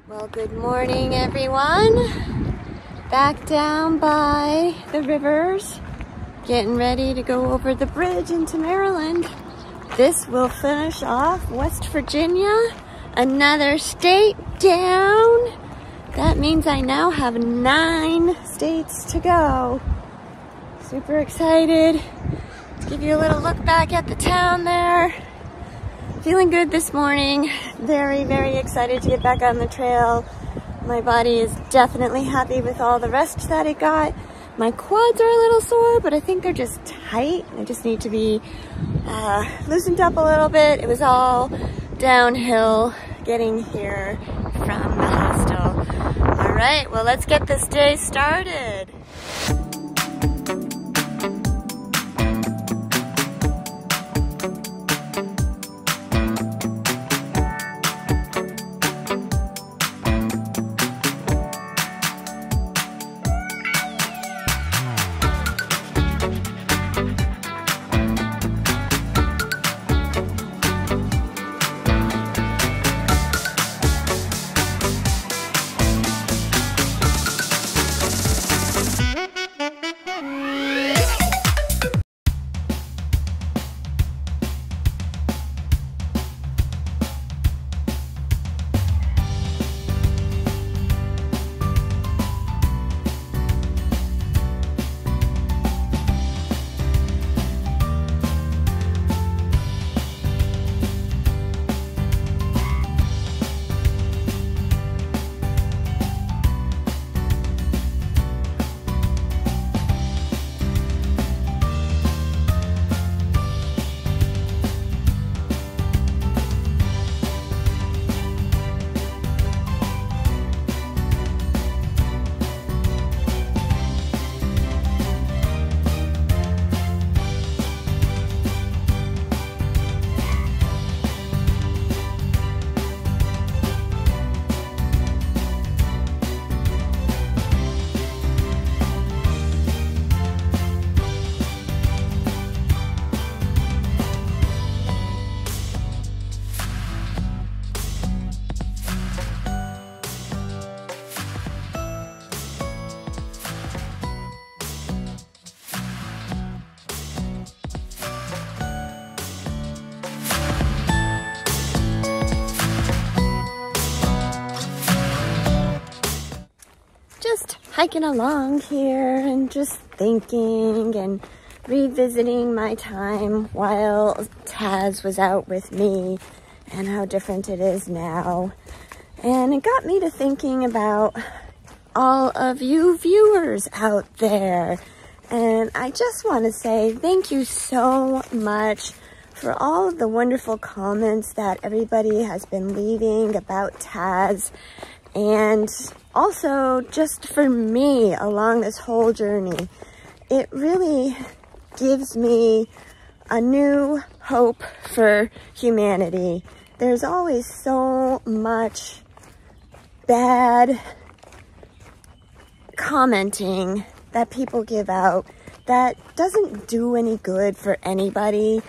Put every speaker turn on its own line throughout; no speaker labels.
Well, good morning, everyone. Back down by the rivers, getting ready to go over the bridge into Maryland. This will finish off West Virginia, another state down. That means I now have 9 states to go. Super excited. Let's give you a little look back at the town there. Feeling good this morning. Very, very excited to get back on the trail. My body is definitely happy with all the rest that it got. My quads are a little sore, but I think they're just tight. I just need to be loosened up a little bit. It was all downhill getting here from the hostel. All right, well, let's get this day started. Just hiking along here and just thinking and revisiting my time while Taz was out with me and how different it is now. And it got me to thinking about all of you viewers out there. And I just want to say thank you so much for all of the wonderful comments that everybody has been leaving about Taz, and also just for me along this whole journey. It really gives me a new hope for humanity. There's always so much bad commenting that people give out that doesn't do any good for anybody.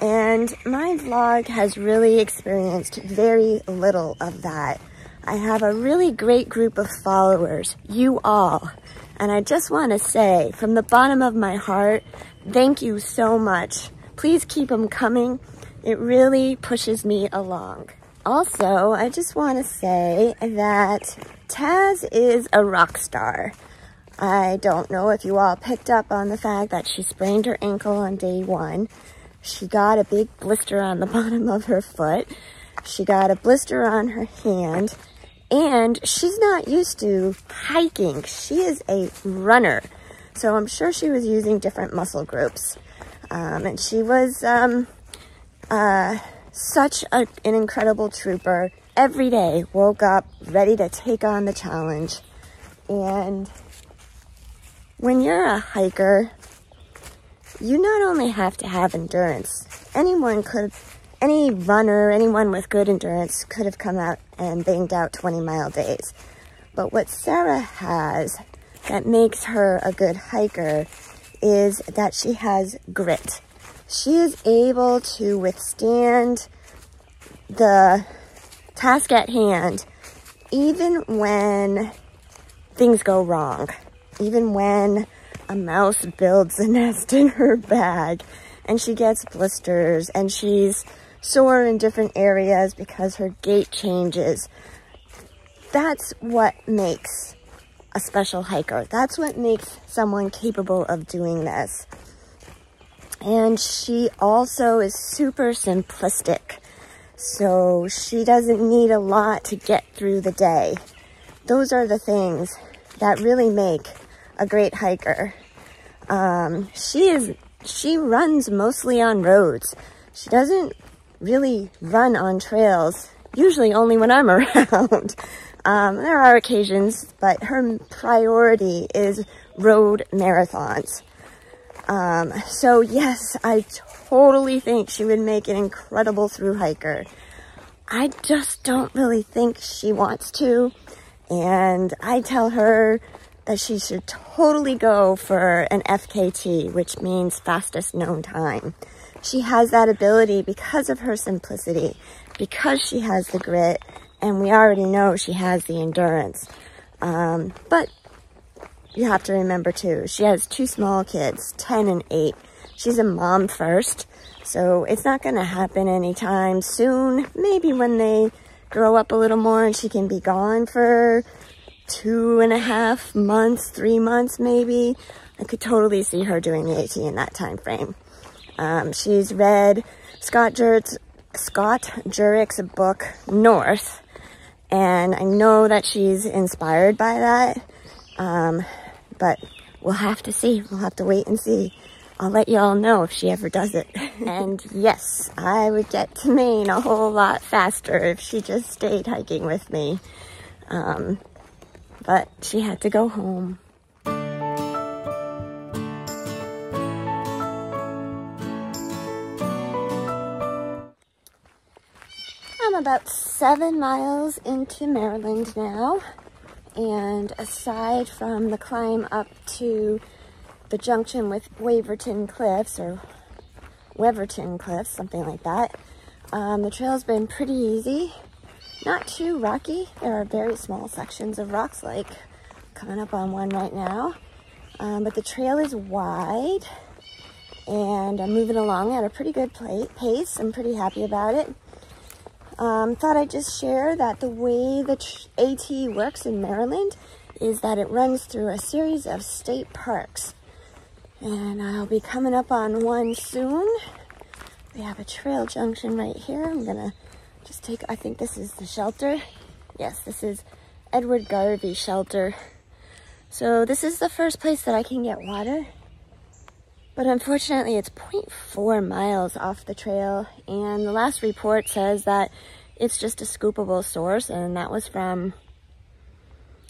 And my vlog has really experienced very little of that. I have a really great group of followers, you all. And I just want to say, from the bottom of my heart, thank you so much. Please keep them coming. It really pushes me along. Also, I just want to say that Taz is a rock star. I don't know if you all picked up on the fact that she sprained her ankle on day 1. She got a big blister on the bottom of her foot. She got a blister on her hand. And she's not used to hiking. She is a runner. So I'm sure she was using different muscle groups. And she was such an incredible trooper. Every day woke up ready to take on the challenge. And when you're a hiker, you not only have to have endurance. Any runner, anyone with good endurance could have come out and banged out 20-mile days. But what Sarah has that makes her a good hiker is that she has grit. She is able to withstand the task at hand even when things go wrong, even when a mouse builds a nest in her bag and she gets blisters and she's sore in different areas because her gait changes, that's what makes a special hiker. That's what makes someone capable of doing this. And she also is super simplistic. So she doesn't need a lot to get through the day. Those are the things that really make a great hiker. She runs mostly on roads. She doesn't really run on trails, usually only when I'm around. There are occasions, but her priority is road marathons. So yes, I totally think she would make an incredible thru hiker. I just don't really think she wants to. And I tell her that she should totally go for an FKT, which means fastest known time. She has that ability because of her simplicity, because she has the grit, and we already know she has the endurance. But you have to remember too, she has 2 small kids, 10 and 8. She's a mom first, so it's not going to happen anytime soon. Maybe when they grow up a little more and she can be gone for 2.5 months, 3 months maybe. I could totally see her doing the AT in that time frame. She's read Scott Jurick's book, North, and I know that she's inspired by that, but we'll have to see. We'll have to wait and see. I'll let you all know if she ever does it. And yes, I would get to Maine a whole lot faster if she just stayed hiking with me. But she had to go home. I'm about 7 miles into Marland now, and aside from the climb up to the junction with Waverton Cliffs, or Weverton Cliffs, something like that, the trail's been pretty easy. Not too rocky. There are very small sections of rocks, like coming up on one right now. But the trail is wide, and I'm moving along at a pretty good pace. I'm pretty happy about it. Thought I'd just share that the way the AT works in Maryland is that it runs through a series of state parks. And I'll be coming up on one soon. We have a trail junction right here. I'm gonna just take, I think this is the shelter. Yes, this is Edward Garvey Shelter. So this is the first place that I can get water. But unfortunately, it's 0.4 miles off the trail. And the last report says that it's just a scoopable source. And that was from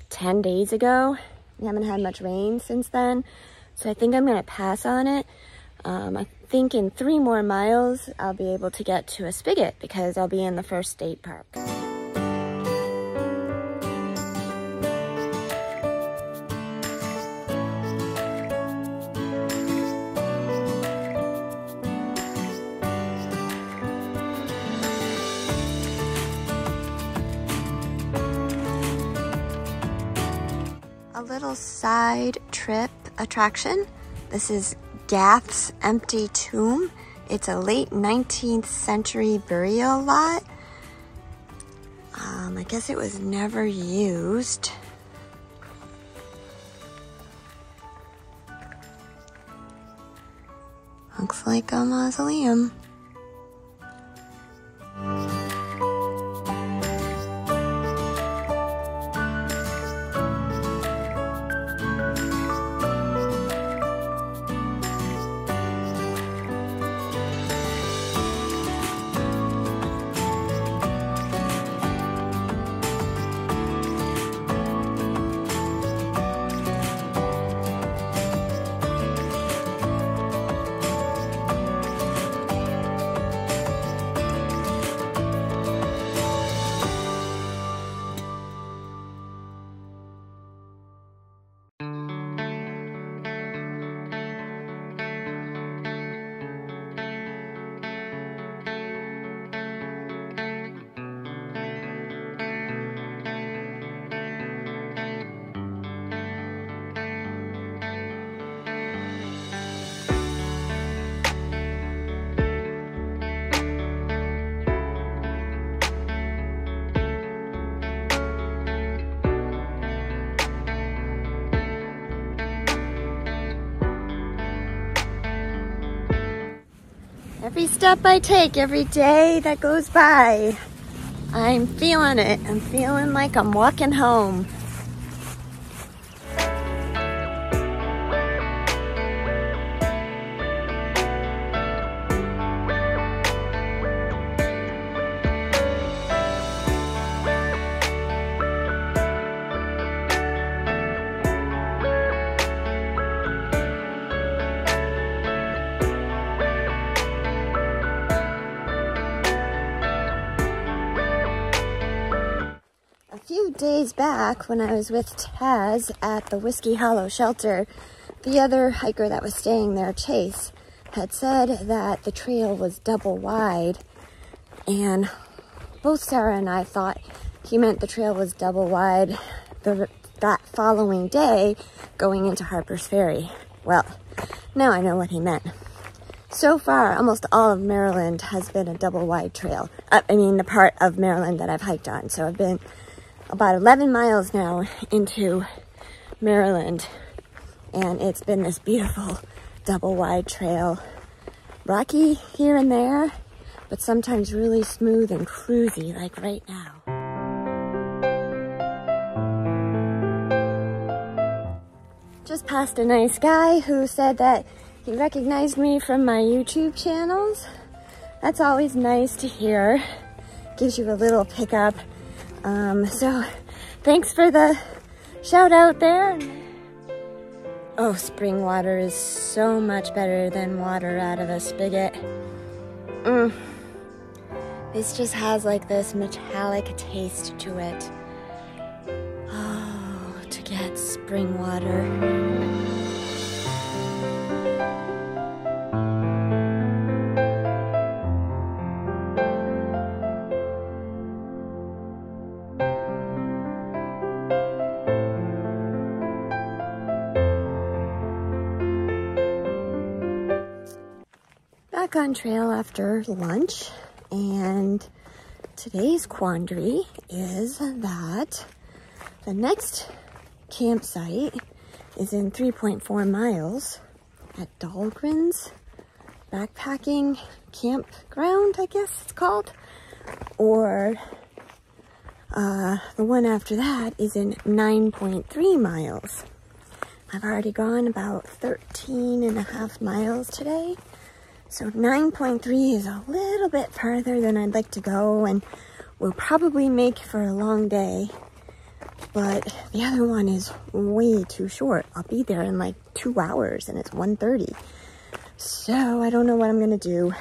10 days ago. We haven't had much rain since then. So I think I'm going to pass on it. I think in 3 more miles, I'll be able to get to a spigot because I'll be in the first state park. A little side trip attraction. This is Gath's Empty Tomb. It's a late 19th century burial lot. I guess it was never used. Looks like a mausoleum. Every step I take, every day that goes by, I'm feeling it. I'm feeling like I'm walking home. A few days back, when I was with Taz at the Whiskey Hollow shelter, the other hiker that was staying there, Chase, had said that the trail was double wide, and both Sarah and I thought he meant the trail was double wide that following day going into Harper's Ferry. Well, now I know what he meant. So far, almost all of Maryland has been a double wide trail. I mean, the part of Maryland that I've hiked on. So I've been about 11 miles now into Maryland, and it's been this beautiful double wide trail. Rocky here and there, but sometimes really smooth and cruisy like right now. Just passed a nice guy who said that he recognized me from my YouTube channels. That's always nice to hear. Gives you a little pickup. So thanks for the shout out there. Oh, spring water is so much better than water out of a spigot. This just has like this metallic taste to it. Oh, to get spring water. Back on trail after lunch, and today's quandary is that the next campsite is in 3.4 miles at Dahlgren's backpacking campground, I guess it's called, or the one after that is in 9.3 miles. I've already gone about 13.5 miles today. So 9.3 is a little bit farther than I'd like to go, and will probably make for a long day. But the other one is way too short. I'll be there in like 2 hours, and it's 1:30. So I don't know what I'm gonna do.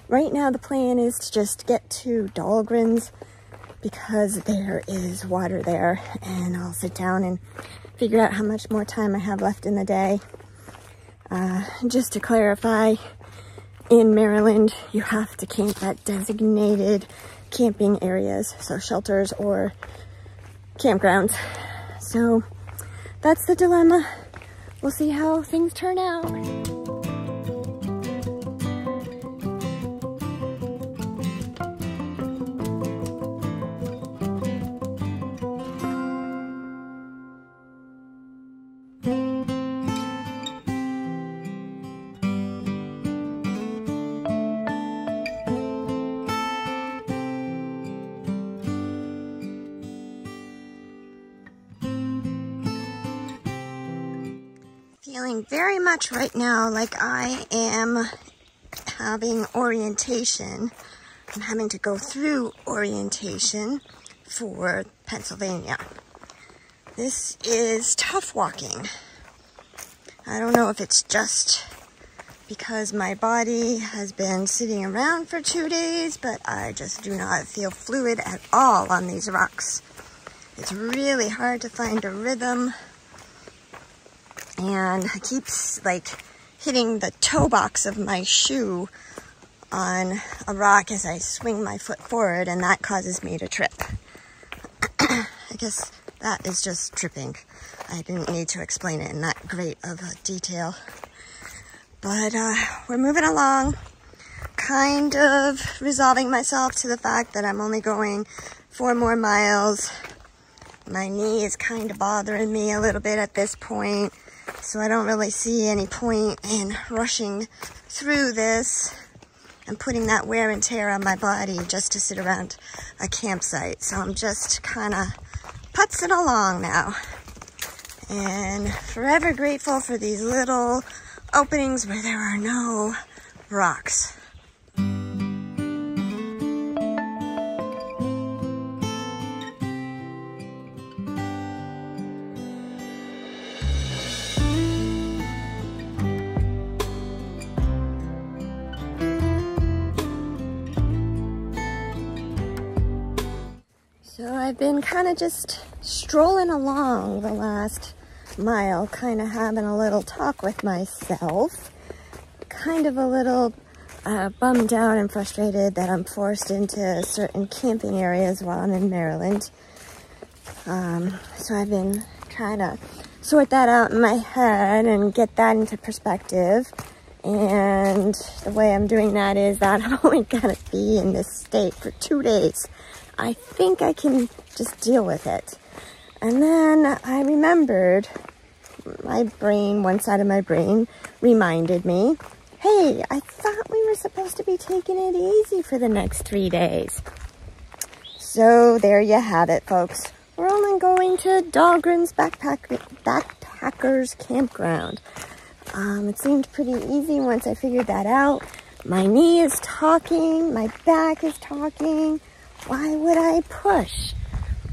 Right now the plan is to just get to Dahlgren's because there is water there, and I'll sit down and figure out how much more time I have left in the day. Just to clarify, in Maryland, you have to camp at designated camping areas, so shelters or campgrounds. So that's the dilemma. We'll see how things turn out. Feeling very much right now like I am having orientation. I'm having to go through orientation for Pennsylvania. This is tough walking. I don't know if it's just because my body has been sitting around for 2 days, but I just do not feel fluid at all on these rocks. It's really hard to find a rhythm. And I keep like hitting the toe box of my shoe on a rock as I swing my foot forward, and that causes me to trip. I guess that is just tripping. I didn't need to explain it in that great of a detail. But we're moving along, kind of resolving myself to the fact that I'm only going 4 more miles. My knee is kind of bothering me a little bit at this point. So I don't really see any point in rushing through this and putting that wear and tear on my body just to sit around a campsite. So I'm just kind of putzing along now. And forever grateful for these little openings where there are no rocks. So I've been kind of just strolling along the last mile, kind of having a little talk with myself, kind of a little bummed out and frustrated that I'm forced into certain camping areas while I'm in Maryland. So I've been trying to sort that out in my head and get that into perspective. And the way I'm doing that is that I'm only gonna be in this state for 2 days. I think I can just deal with it. And then I remembered, my brain, one side of my brain reminded me, hey, I thought we were supposed to be taking it easy for the next 3 days. So there you have it, folks. We're only going to Dahlgren's Backpackers Campground. It seemed pretty easy once I figured that out. My knee is talking, my back is talking. Why would I push?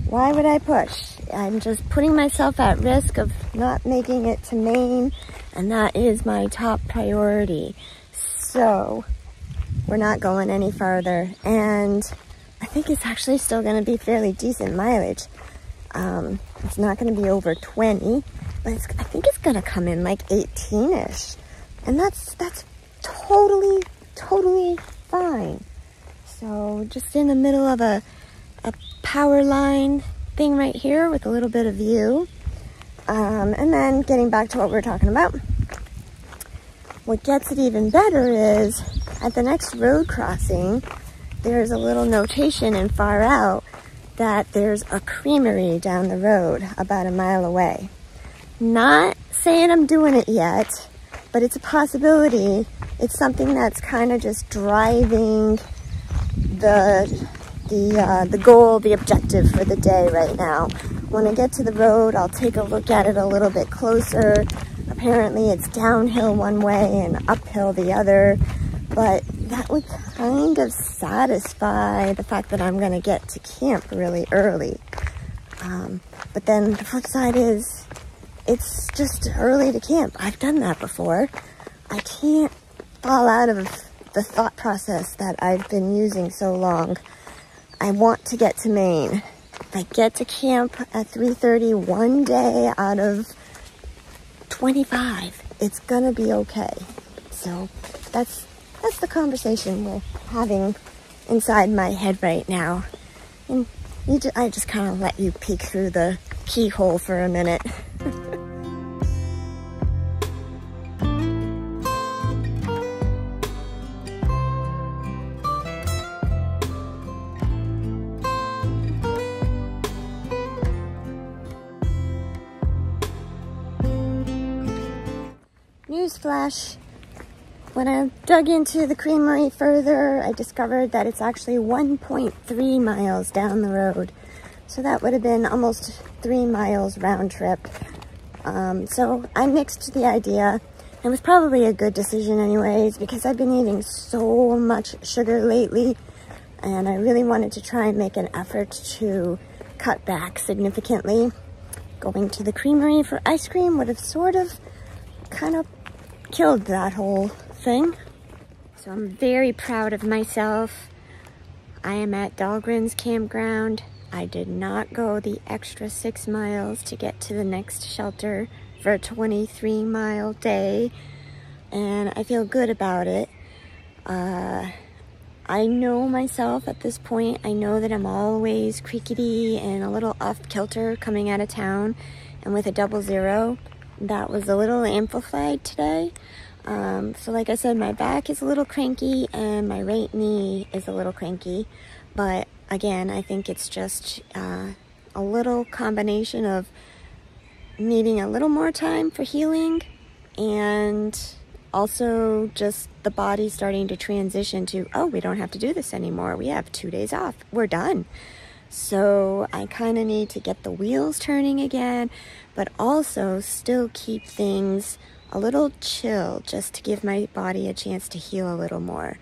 Why would I push? I'm just putting myself at risk of not making it to Maine, and that is my top priority. So we're not going any farther, and I think it's actually still going to be fairly decent mileage. It's not going to be over 20, but I think it's going to come in like 18-ish, and that's totally fine. So just in the middle of a power line thing right here with a little bit of view. And then getting back to what we're talking about. What gets it even better is at the next road crossing, there's a little notation in far out that there's a creamery down the road about a mile away. Not saying I'm doing it yet, but it's a possibility. It's something that's kind of just driving the goal, the objective for the day right now. When I get to the road, I'll take a look at it a little bit closer. Apparently it's downhill one way and uphill the other, but that would kind of satisfy the fact that I'm going to get to camp really early. But then the flip side is it's just early to camp. I've done that before. I can't fall out of the thought process that I've been using so long. I want to get to Maine. If I get to camp at 3:30 one day out of 25, it's gonna be okay. So that's the conversation we're having inside my head right now. And I just kind of let you peek through the keyhole for a minute. Newsflash, when I dug into the creamery further, I discovered that it's actually 1.3 miles down the road. So that would have been almost 3 miles round trip. So I mixed the idea. It was probably a good decision anyways, because I've been eating so much sugar lately, and I really wanted to try and make an effort to cut back significantly. Going to the creamery for ice cream would have sort of kind of killed that whole thing. So I'm very proud of myself. I am at Dahlgren's campground. I did not go the extra 6 miles to get to the next shelter for a 23-mile day, and I feel good about it. I know myself at this point. I know that I'm always creaky and a little off-kilter coming out of town, and with a 00, that was a little amplified today. So like I said, my back is a little cranky and my right knee is a little cranky, but again, I think it's just a little combination of needing a little more time for healing, and also just the body starting to transition to, oh, we don't have to do this anymore. We have 2 days off. We're done. So I kind of need to get the wheels turning again, but also still keep things a little chill just to give my body a chance to heal a little more.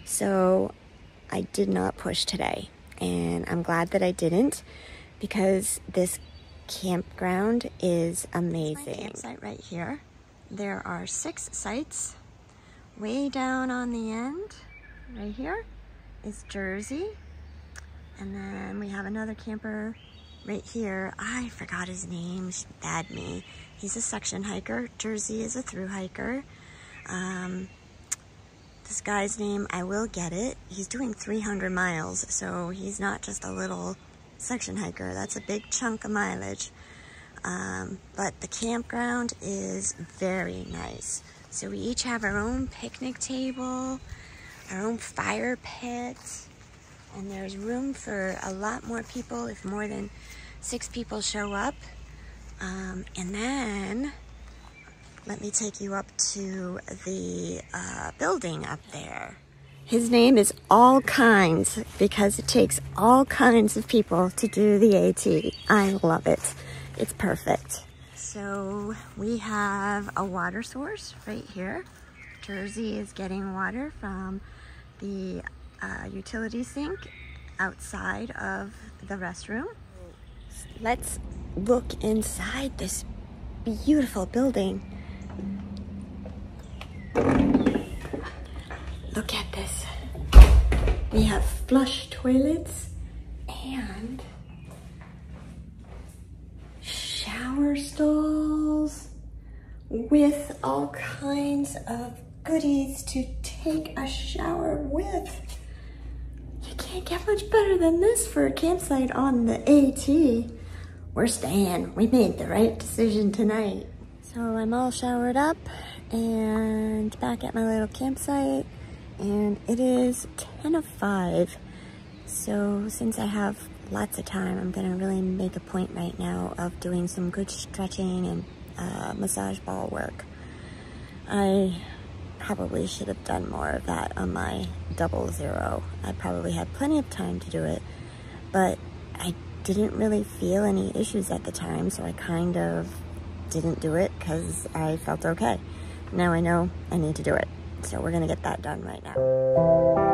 So I did not push today, and I'm glad that I didn't, because this campground is amazing. My campsite right here. There are 6 sites. Way down on the end, right here, is Jersey. And then we have another camper right here. I forgot his name, bad me. He's a section hiker. Jersey is a through hiker. This guy's name, I will get it. He's doing 300 miles, so he's not just a little section hiker. That's a big chunk of mileage. But the campground is very nice. So we each have our own picnic table, our own fire pit, and there's room for a lot more people if more than 6 people show up. And then let me take you up to the building up there. His name is All Kinds because it takes all kinds of people to do the AT. I love it. It's perfect. So we have a water source right here. Jersey is getting water from the utility sink outside of the restroom. Let's look inside this beautiful building. Look at this. We have flush toilets and shower stalls with all kinds of goodies to take a shower with. You can't get much better than this for a campsite on the AT. We're staying. We made the right decision tonight. So I'm all showered up and back at my little campsite, and it is 10:05. So since I have lots of time, I'm gonna really make a point right now of doing some good stretching and massage ball work. I probably should have done more of that on my 00. I probably had plenty of time to do it, but I didn't really feel any issues at the time, so I kind of didn't do it because I felt okay. Now I know I need to do it, so we're gonna get that done right now.